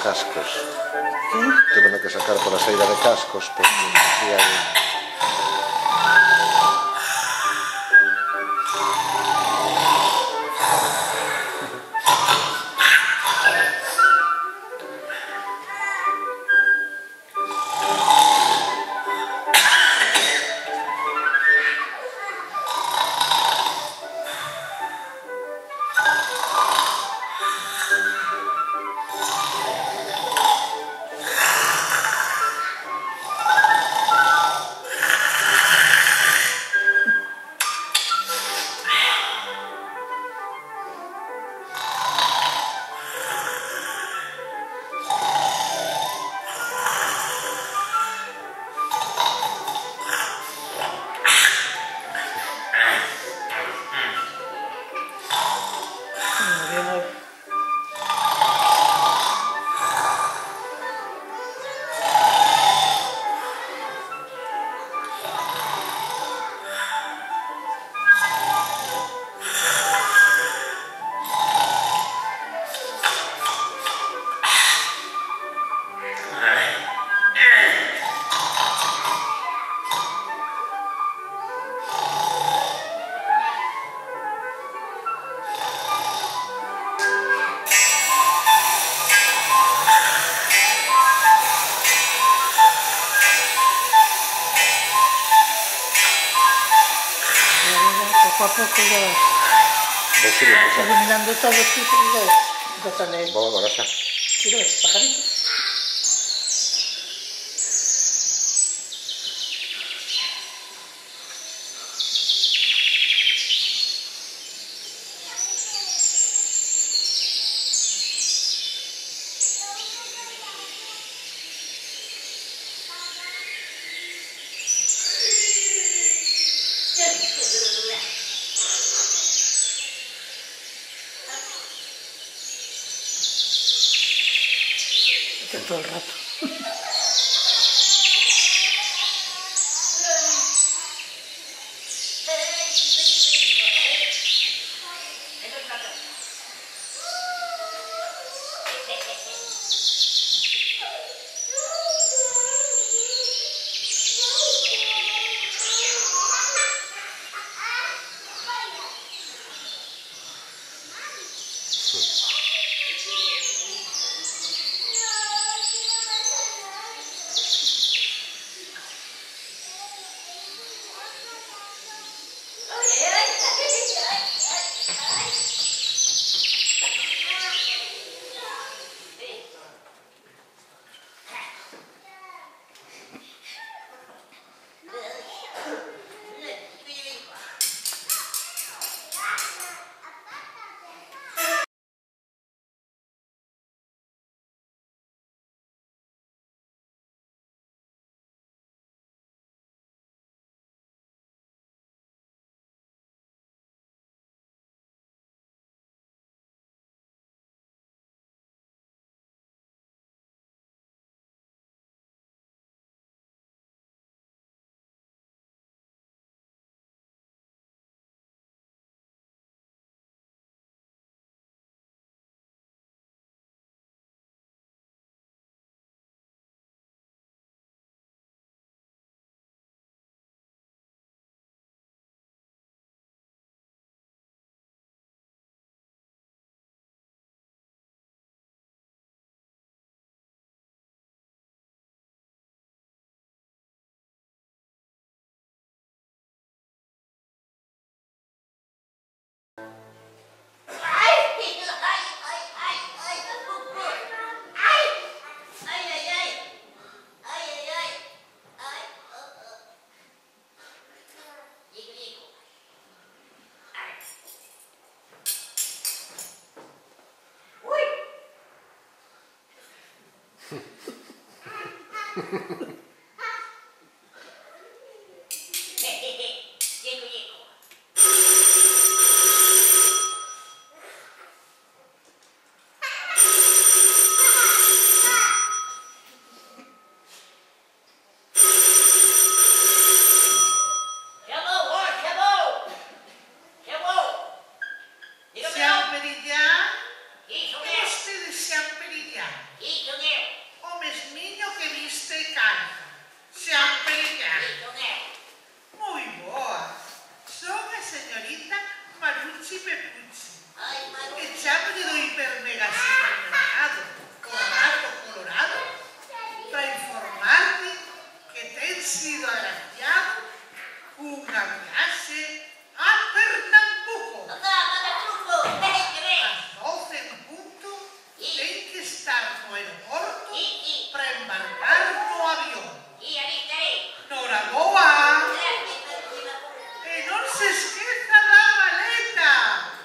cascos. Tuveno que sacar pola saída de cascos porque hai... Poco a poco ya vas eliminando todos los filtros de tener. Vamos, agora xa. Mira ese pajarito. Todo el rato. Siamo per i Alfa, San Pellegrini. Muy boa. Son a señorita Marucci Pepucci. E chámolle do hipermega supermercado Colorado para informarme que ten sido agraciado cunha viaxe a Pernambuco. As 12 en punto ten que estar no aeroporto para embarcar no avión. Noraboa! E non se esqueza da maleta!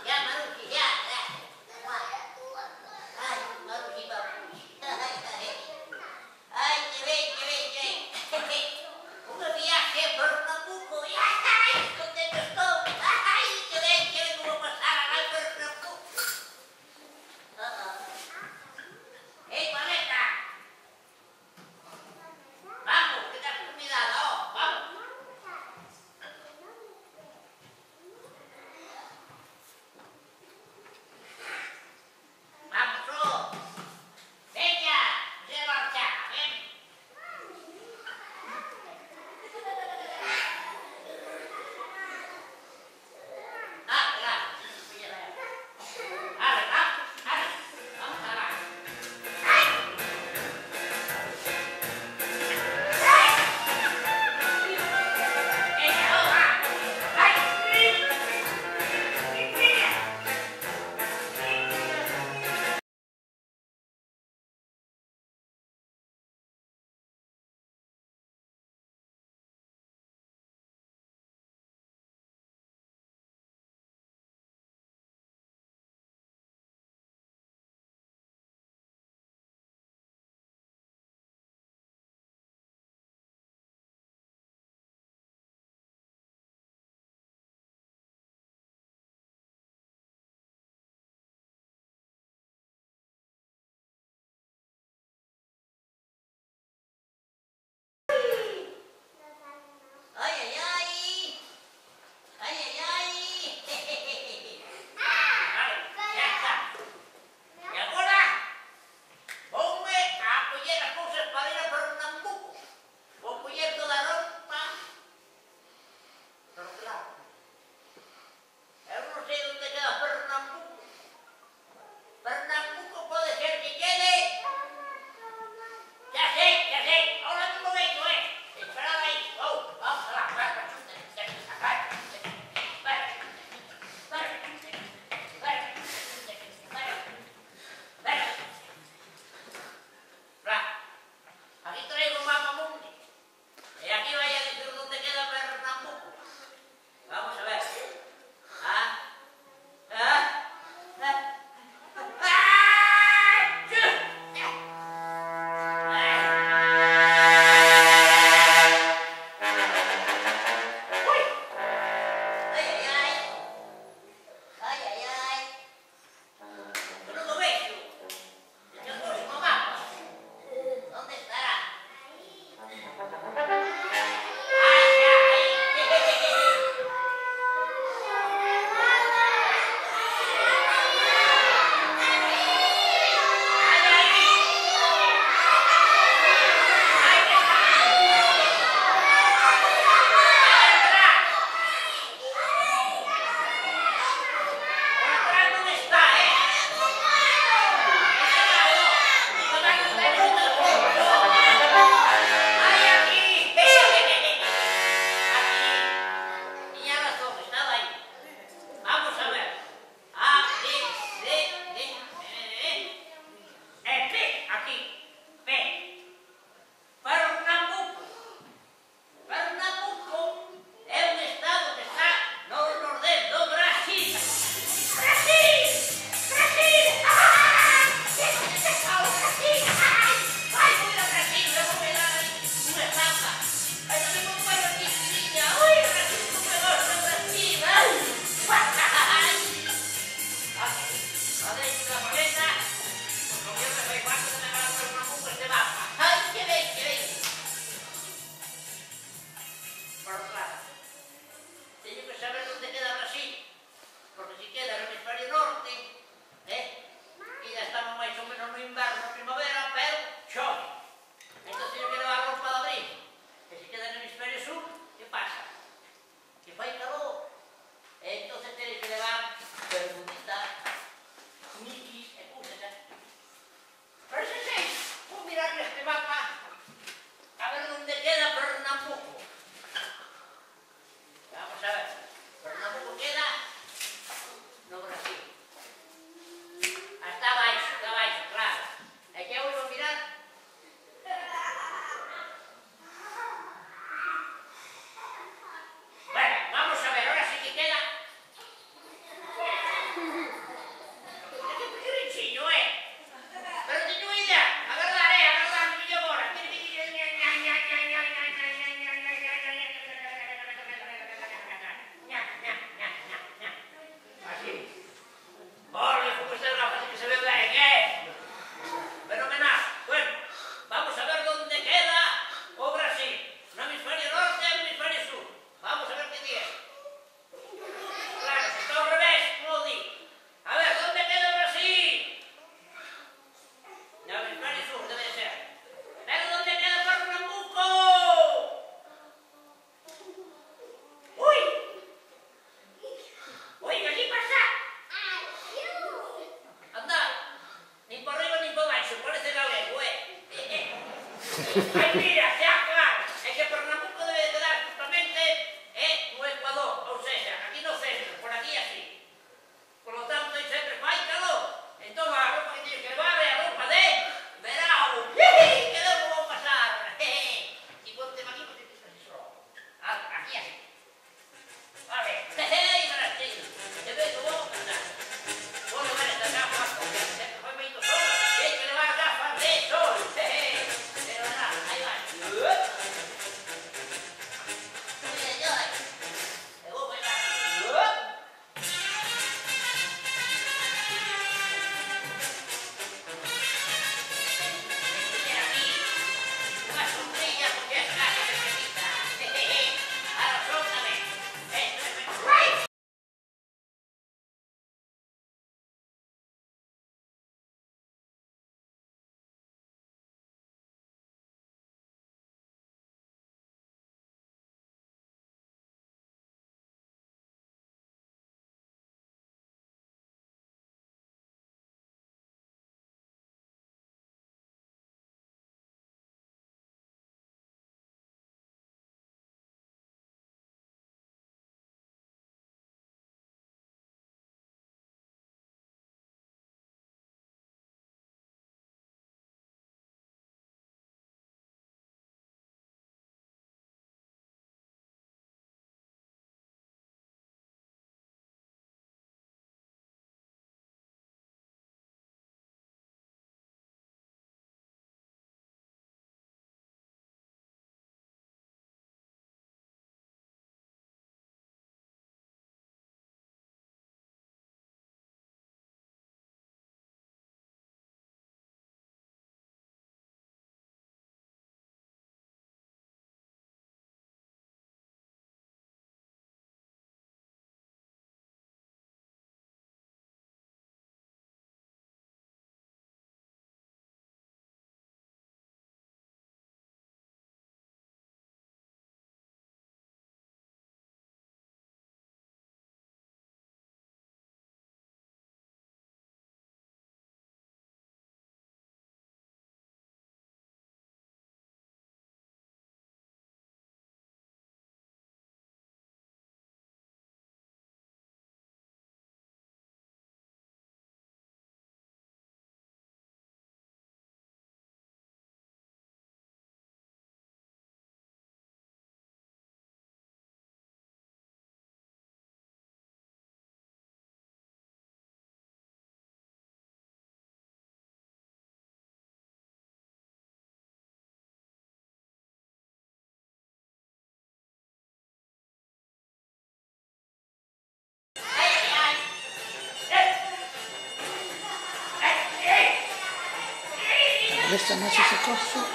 gusta más ese coso.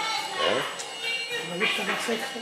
¿Eh? Me gusta más esto.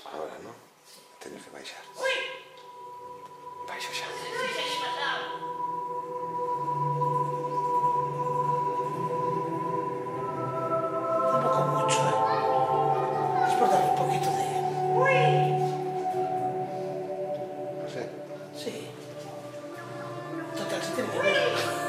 Ahora no, teño que baixar. Baixo xa. Tampoco mucho, Es por darle un poquito de... ¿Sí? Sí. Total, se tiene que ver.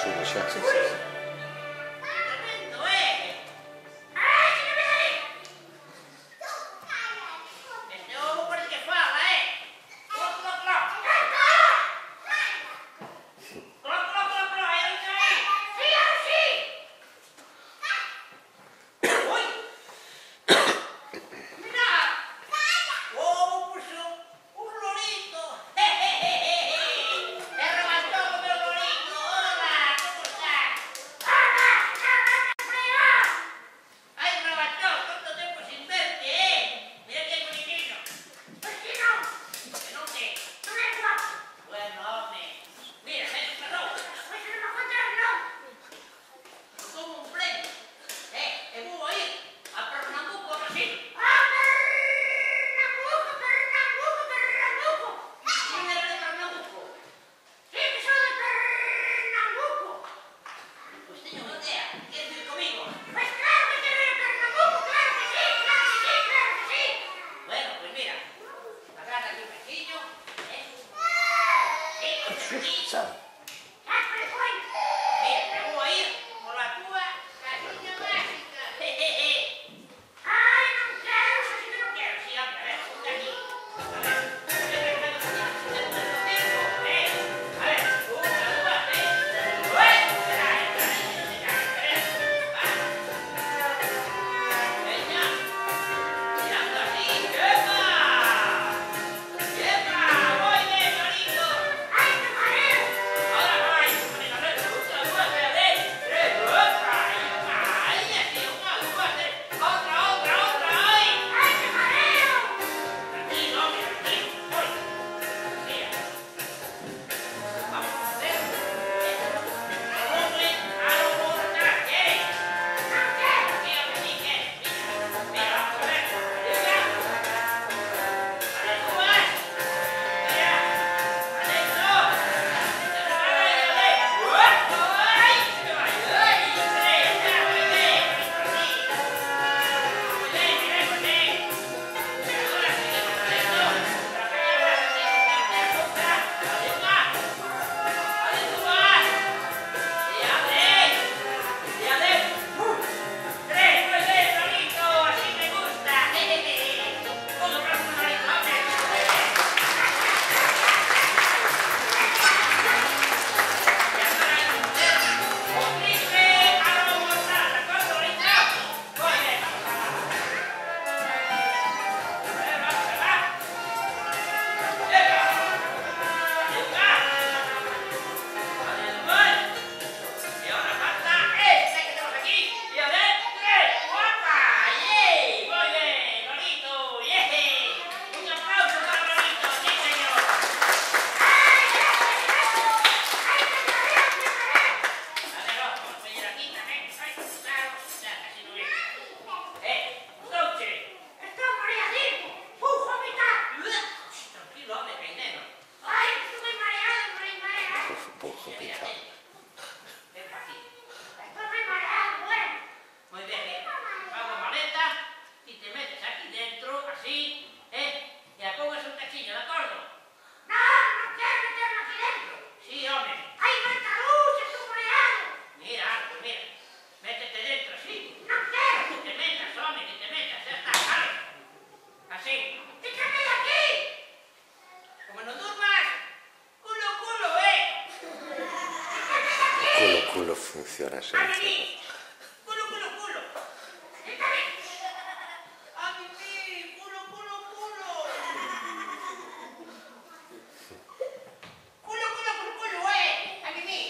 Sube xa. Sí, sí, sí. Sabe? funciona sempre. Culo, culo, culo. A mimí, culo, culo, culo. Culo, culo, culo, culo, a mimí.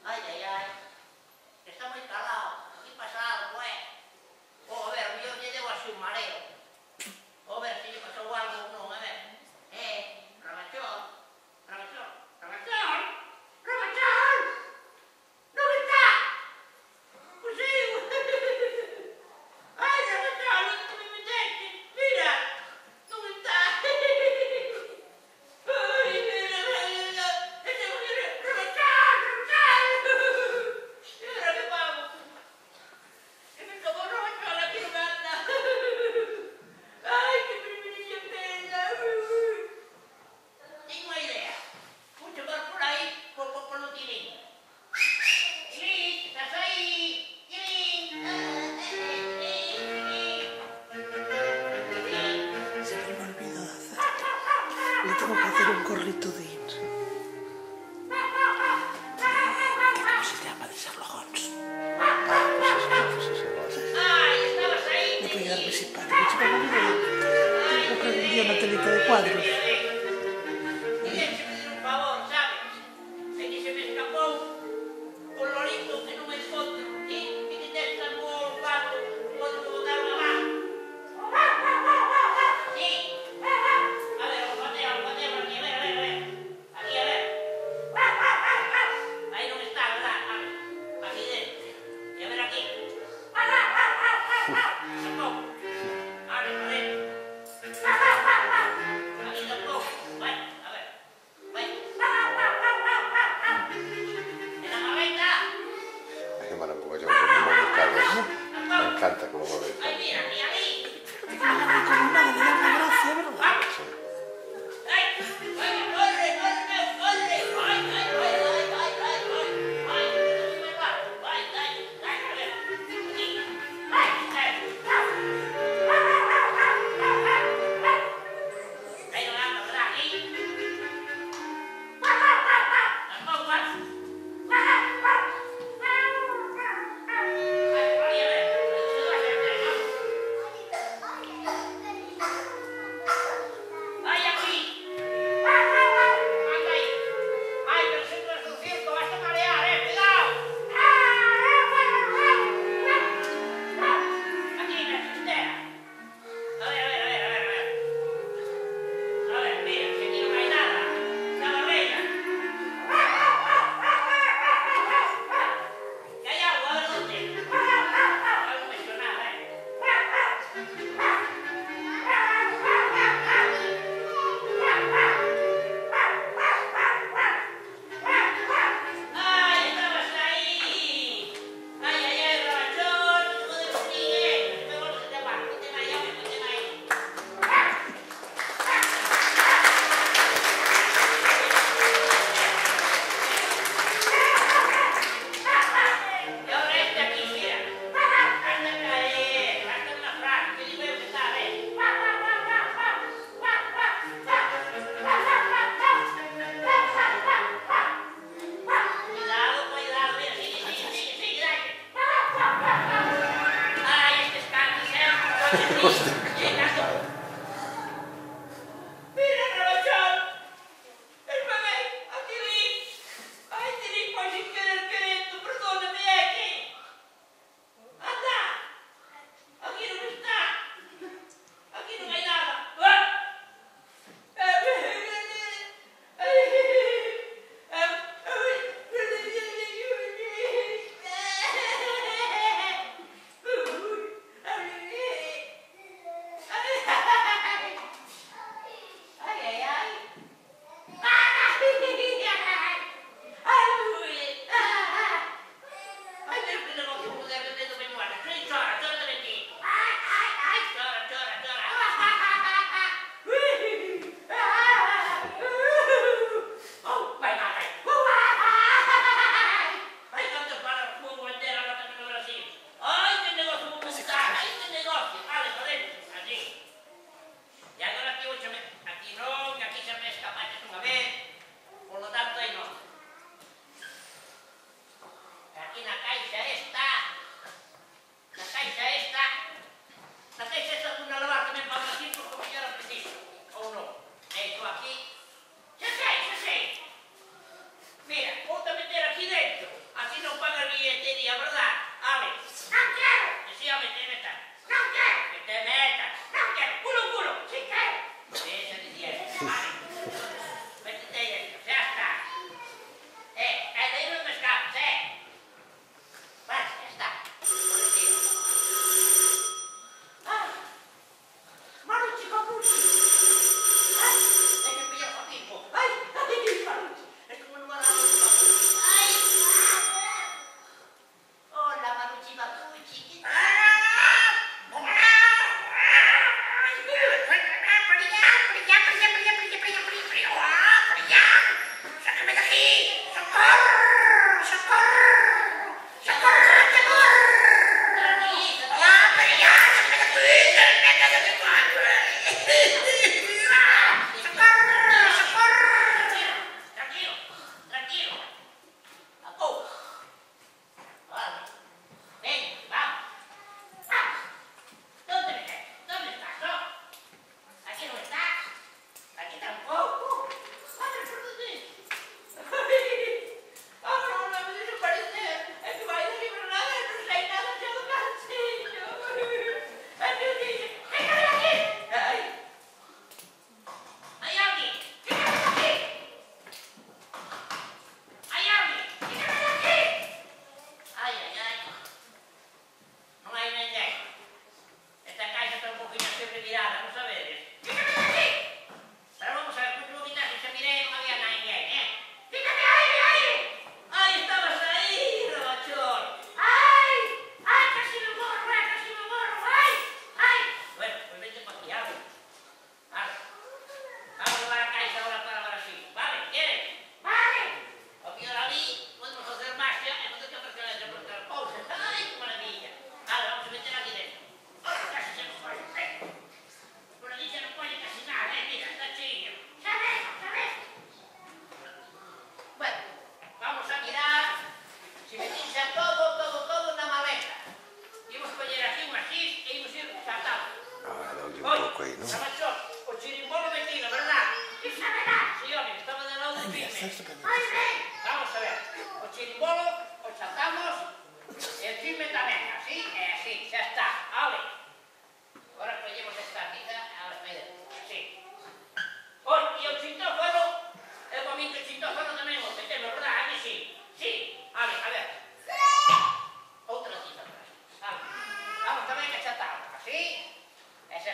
Ay, ay, ay. Está muy calado. Aquí pasa algo, a ver, yo lle debo así un mareo. A ver se lle pasou algo ou non, a ver. Rabachón, rabachón, rabachón, rabachón. Non está. Pois sí. Ai, rabachón, onde te me meteste? Mira, non está. Ai, mira, este mujer, rabachón, rabachón. E agora que vamos? Que me acabou rabachón aquí non anda. Ai, que primicia pena. Tengo una idea. Voy a llevar por ahí, por los tilín. Tilín, ¿estás ahí? Tilín. Se me olvidó de hacer. Le tengo que hacer un gorrito de ins. ¿Cómo se llama? De Sherlock Holmes. Pues eso igual. Ay, estabas ahí. No puedo quedarme sin padre. Me se me olvidó. Tengo que ver un día una telita de cuadros. Miguel, se me dio un favor, ¿sabes? Es que se me escapó un lorito que no me encuentro. Y que te escapó un gato cuando me botaron abajo. Sí. A ver, olfatea aquí, a ver. Aquí, a ver. Ahí no está, ¿verdad? A ver. Aquí dentro. Y a ver aquí. Tampoco. A ver, a ver. Aquí tampoco. Bueno, a ver. Bueno. En la maleta. Ay, maravilloso, como buscarlos. Me encanta como lo ves. Ay, mira, aquí, aquí. Como nada, le da una gracia, ¿verdad? Vamos. Sí. Ay, ay, corre, corre, corre. Ay, ay, ay, ay, ay, ay, ay. Ay, que me va. Ay, ay, ay, a ver. Aquí. Ay, ay. Ahí no anda, ¿verdad? Aquí. Tampoco vas. Ay, por ahí, a ver. Se va a hacer tres, ¿no? Ay, aquí. Anda ahí. Ay, pero si tú eres un circo, vas a marear, cuidado. Aquí, en la chistera. A ver, a ver, a ver, a ver, a ver. A ver, mira, si aquí no hay nada. La barrera. Que hay algo, a ver dónde. Algo me sonaba, ¡Ay, estabas ahí! ¡Ay, ay, ay, rabachón! ¡No de contigo! ¡Me vuelves a llamar! ¡Ponte ahí, hombre, ponte ahí! Y ahora este aquí, mira. Hasta caer, hasta una frase, que digo yo que está, Cuidado, mira, sigue, dale. Ay, este es Candy, Mira, rabachón. El bebé, aquí vi. Ay, te di por sin queriendo, perdóname, aquí. Anda. Aquí no está. Aquí no hay nada. Ay,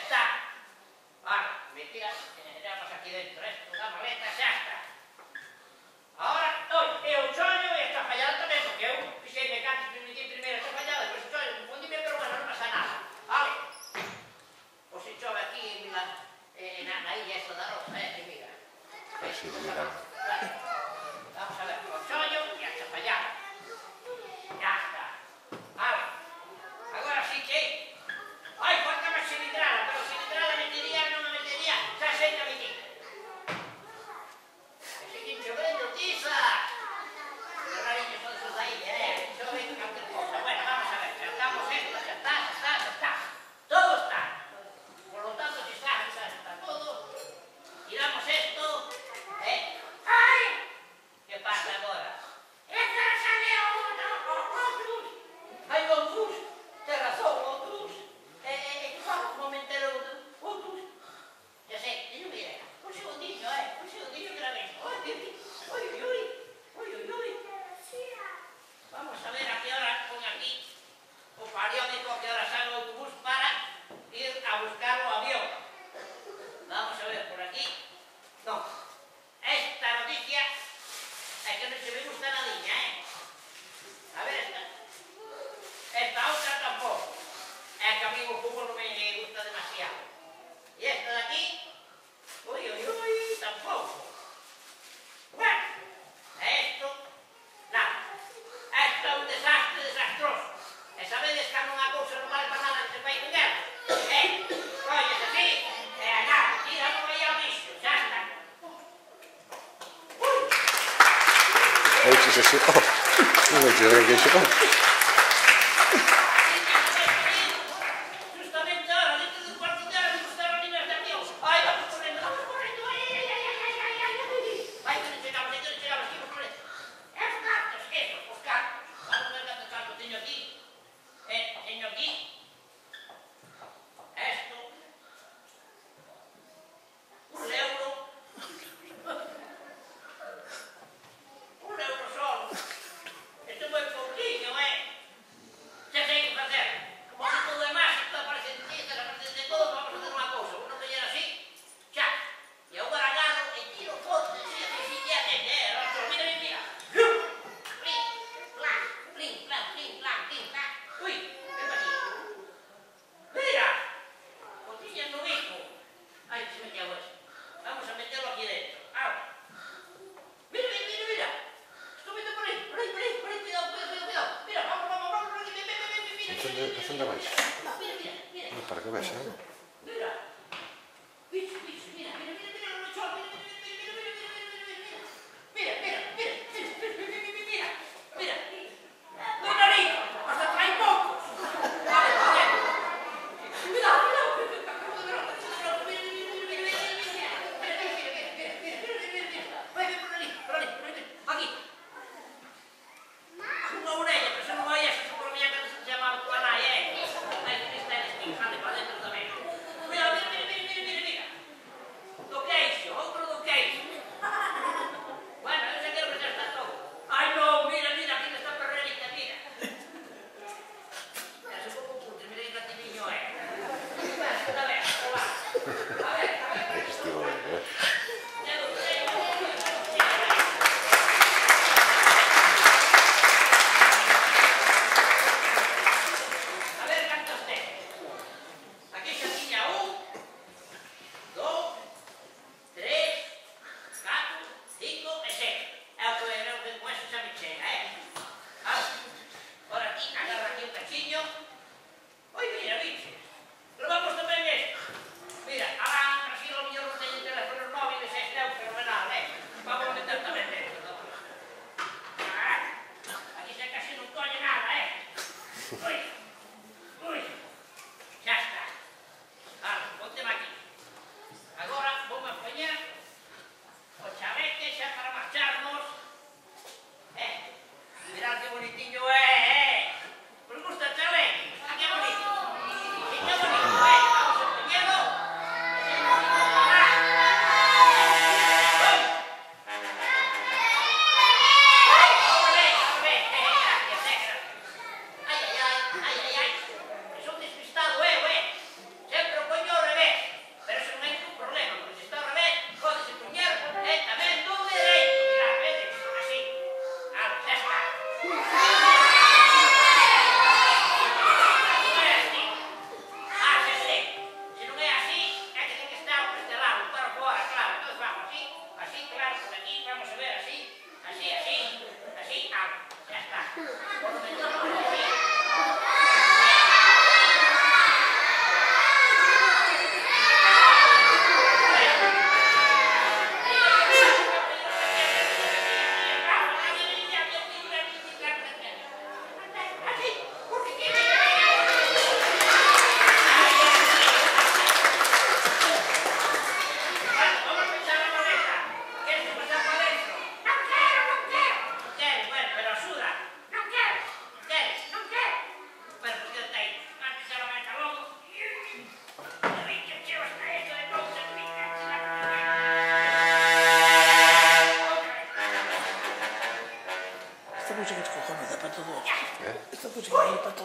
está. Vale, mentira, tenemos aquí dentro esto, la maleta, xa está. Ahora, eu chollo e esta fallada tamén, porque eu fixei antes, permití primeiro esta fallada, depois chollo, confundime, pero bueno, non pasa nada. Vale. O se chove aquí na illa esta da Rosa, que mira. Así, mira. Vamos a ver, o chollo e a chapallada. Ya está. Vale. Agora sí que... Ai, falta máis cilindrada, pero cilindrada metería, non me metería, xa sei que me quita. Ese que chovendo, tiza. Los rarillos son esos de ahí, choven cualquier cosa. Bueno, vamos a ver, saltamos esto, ya está. Todo está. Por lo tanto, si está todo. Tiramos esto, ¡ay! ¿Qué pasa agora? ¡Esta sale outros! Hai outros, ten razón, outros. Como me entero outros? Ya sei, teño que ir. Un segundillo, que la ves. Ui. Vamos a ver a que hora pon aquí o periódico, a que hora sale o autobús para ir a buscar o avión. Vamos a ver por aquí. No, esta noticia é que non se me gusta nadiña, A ver esta. Esta outra tampouco. É que a mí o fútbol non me gusta demasiado. E esta de aquí, ui, tampouco. Bueno, esto, nada. Esto é un desastre desastroso. E sabedes que unha cousa non vale para nada neste país de guerra? Colles así, nada, tíralo aí ao lixo, xa está. Aí dices así, non me quiero que iso, Justamente ahora, dentro de un cuarto de hora, vamos a estar reunidos de avión. Ai, vamos correndo, ai. Ai, que non chegamos, aquí vamos correndo. Os cartos. Vamos a ver cantos cartos teño aquí. Teño aquí. Esto. €1. €1 solo. Esto é moi pouquinho, xa sei que facer. Como que todo é mágico, aparecen tistas, aparecen de todo, vamos a facer unha cousa. Uno mellera así, xa. E eu barallado e tiro forte, así, mira. Plin, plan. Ui, ven aquí. Mira, o tiñas no mismo. Ai, se me quedo eso. Vamos a meterlo aquí dentro. Ahora. Mira. Estou vendo por aí, cuidado. Mira, vamos, ven. Acende máis. Mira. Para que vexa, non? Mira. Bicho, mira, no chove, mira. No nariz, hasta trae pocos. Vale. Cuidado. Mira. Por aquí. Unha orella, pero se non vai eso, por mí que se chamaba tua nai, Hai cristales que jale para dentro tamén. Cuidado, mira.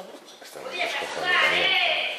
todo. Están descojando también.